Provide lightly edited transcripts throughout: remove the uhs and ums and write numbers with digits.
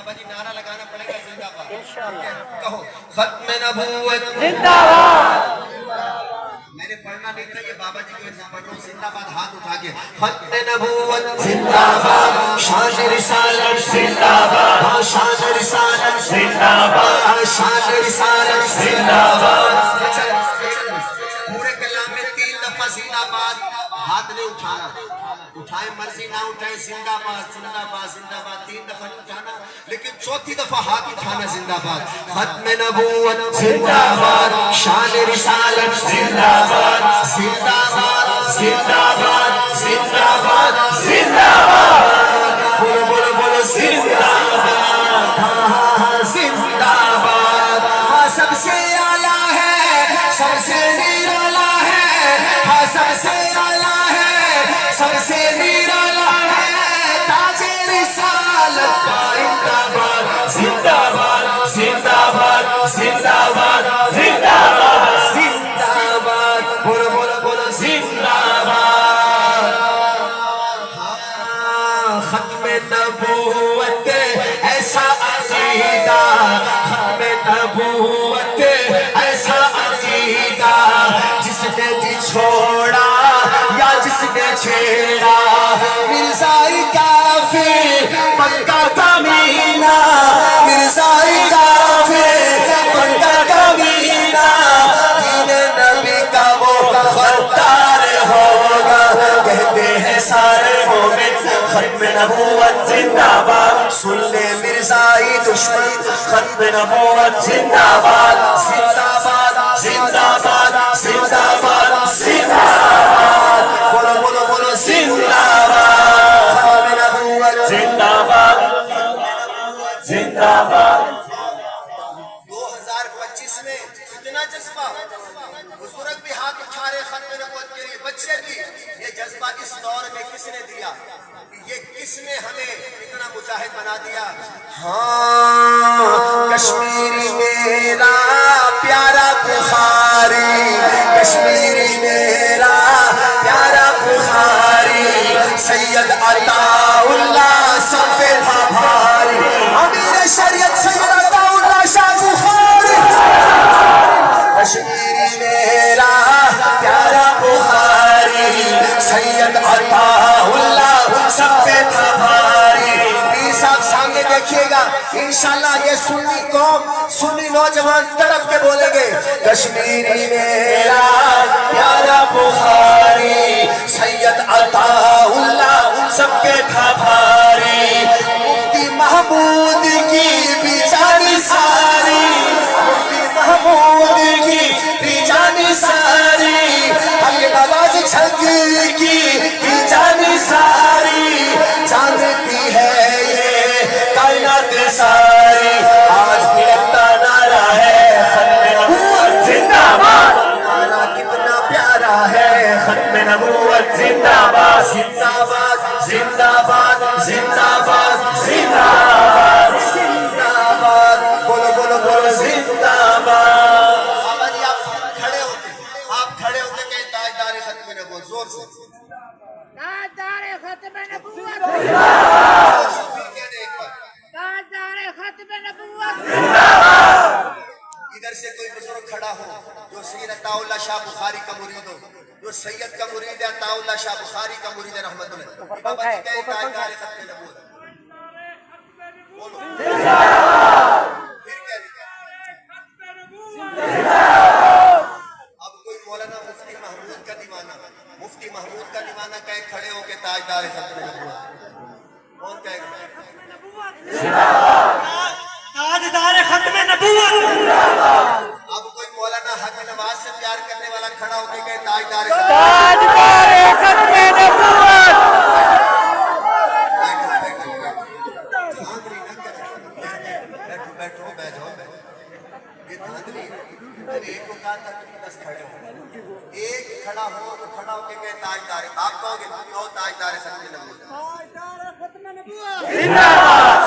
بابا جی نعرہ لگانا پڑے گا زندہ باد انشاءاللہ کہو ختم نبوت زندہ باد میں نے پڑھنا نہیں تھا یہ بابا جی کو اتنا پڑھ رہا ہوں زندہ باد ہاتھ اٹھا کے ختم نبوت زندہ باد شان رسالت زندہ باد شان رسالت زندہ باد شان رسالت زندہ باد پورے کلام میں 3 دفعہ زندہ باد ہاتھ نہیں اٹھانا اٹھائے مرضی نہ اٹھائے زندہ باد زندہ باد زندہ باد 3 دفعہ نہیں اٹھانا لیکن چوتھی دفعہ ہاتھ اٹھانا زندہ باد ختم نبوت زندہ باد شان رسالت زندہ باد زندہ باد زندہ باد زندہ باد زندہ باد بولو بولو بولو زندہ باد زندہ باد ہاں سب سے اعلیٰ ہے سب سے نرالا ہے ہاں سب سے اعلیٰ ہے سب سے نرالا ہے تاج رسالت زندہ باد زندہ باد زندہ باد زندہ باد زندہ باد زندہ باد بولو بولو بولو زندہ باد ختم نبوت ایسا عقیدہ ختم نبوت ایسا عقیدہ جس نے بھی چھوڑا یا جس نے چھیڑا مرزائی کافر پکا کمینہ مرزائی کافر پکا کمینہ دین نبی کا وہ غدار ہوگا کہتے ہیں سارے مومن ختم نبوت زندہ باد سن لے مرزائی دشمن ختم نبوت زندہ باد زندہ باد زندہ باد زندہ باد زندہ باد بولو بولو بولو زندہ باد ختم نبوت زندہ باد زندہ باد 2025 میں اتنا جذبہ بزرگ بھی ہاتھ اٹھا رہے ختم نبوت کے لیے بچے بھی یہ جذبہ اس دور میں کس نے دیا یہ کس نے ہمیں اتنا مجاہد بنا دیا ہاں کشمیری میرا پیارا بخاری کشمیری میرا پیارا بخاری سید عطا اللہ سب پہ تھا بھاری امیر شریعت سید عطا اللہ شاہ بخاری کشمیری میرا پیارا بخاری سید عطا اللہ سب پہ تھا بھاری پیر صاحب سامنے دیکھیے گا انشاءاللہ یہ سنی قوم سنی نوجوان طرف کے بولیں گے کشمیری میرا پیارا بخاری سید عطا اللہ سب پہ تھا بھاری مفتی محمود کی بھی جانی ساری مفتی محمود کی بھی جانی ساری حق نواز چھنگی کی بھی جانی ساری جانتی ہے یہ کائنات ساری آج بھی لگتا نعرہ ہے ختم نبوت زندہ باد نعرہ کتنا پیارا ہے ختم نبوت زندہ باد زندہ باد زندہ باد زندہ باد زندہ باد زندہ باد بولو بولو بولو زندہ باد بابا جی آپ کھڑے ہوتے کہیں تاجدار ختم نبوت زور سے تاجدار ختم نبوت تاجدار ختم نبوت ادھر سے کوئی بزرگ کھڑا ہو جو سید عطا اللہ شاہ بخاری کا مرید ہو جو سید کا مرید ہے عطا اللہ شاہ بخاری کا مرید ہے رحمت اللہ بابا جی کہیں تاجدار ختم نبوت بولو پھر کہہ اب کوئی مولانا مفتی محمود کا دیوانہ کہیں کھڑے ہو کے تاجدار ختم نبوت کون کہے گا تاجدار ختم نبوت اب کوئی مولانا حق نواز سے پیار کرنے والا کھڑا ہو کے کہے تاجدار ختم نبوت بیٹھو بیٹھو یہ دھاندلی ایک کو کہا تھا کہ بس کھڑے ہو ایک کھڑا ہو تو کھڑا ہو کے کہے تاجدار آپ کہو گے کہو تاجدار ختم نبوت تاجدار ختم نبوت زندہ باد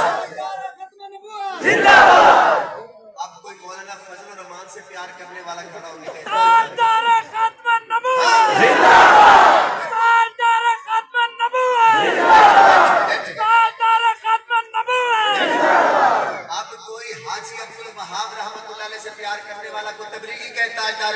زندہ باد اب کوئی مولانا فضل الرحمان سے پیار کرنے والا کھڑا ہو کے تاجدار ختم نبوت زندہ باد تاجدار ختم نبوت تاجدار ختم نبوت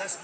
10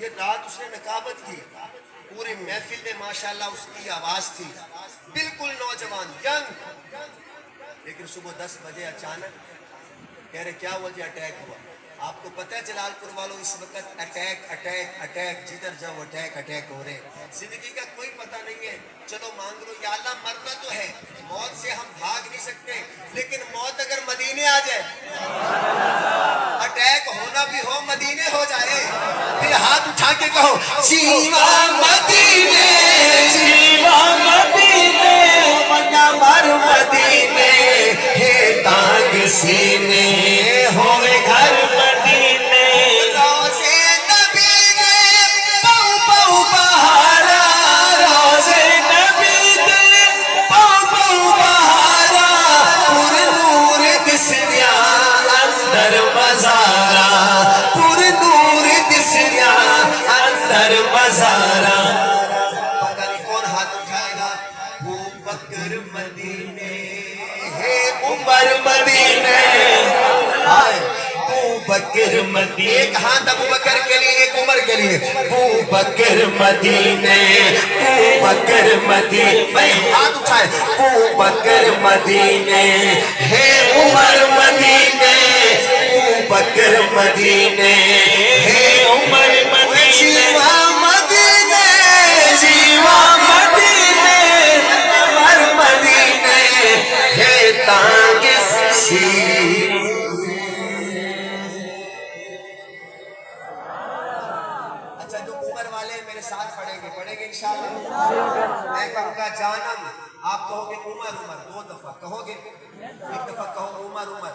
یہ رات اس نے نقابت کی، پوری محفل میں ماشاءاللہ اس کی آواز تھی، بالکل نوجوان ینگ، لیکن صبح 10 بجے اچانک کہہ رہے کیا وجہ اٹیک ہوا؟ آپ کو پتہ ہے جلال پور والوں اس وقت اٹیک جدھر جاؤ اٹیک ہو رہے ہیں، زندگی کا کوئی پتہ نہیں ہے، چلو مانگ لو یا اللہ مرنا تو ہے، موت سے ہم بھاگ نہیں سکتے، لیکن موت اگر مدینے آ جائے، اٹیک ہونا بھی ہو مدینے ہو جائے، پھر ہاتھ اٹھا کے کہو جیوا مدینے، جیوا مدینے، منور مدینے، ہے تاج سینے، ہوئے گھر مدینے، روزے نبی دے پاؤ پاؤ بہارا، روزے نبی دے پاؤ پاؤ بہارا، پر نور دسیا اندر مزارا، پر نور دسیا اندر مزارا، پتہ نہیں کون ہاتھ اٹھائے گا، ابو بکر مدینے، ہے عمر مدینے، ابو بکر مدینے، ایک ہاتھ ابو بکر کے لیے ایک عمر کے لیے، ابو بکر مدینے، ابو بکر مدینے، بھائی ہاتھ اٹھائے، ابو بکر مدینے، ہے عمر مدینے، ابو بکر مدینے، ہے عمر مدینے، جیوا مدینے، جیوا مدینے، عمر مدینے، ہے تاج سینے۔ اچھا جو عمر والے میرے ساتھ پڑھیں گے انشاءاللہ، میں کہوں گا جانم، آپ کہو گے عمر عمر، 2 دفعہ کہو گے، ایک دفعہ کہو عمر عمر،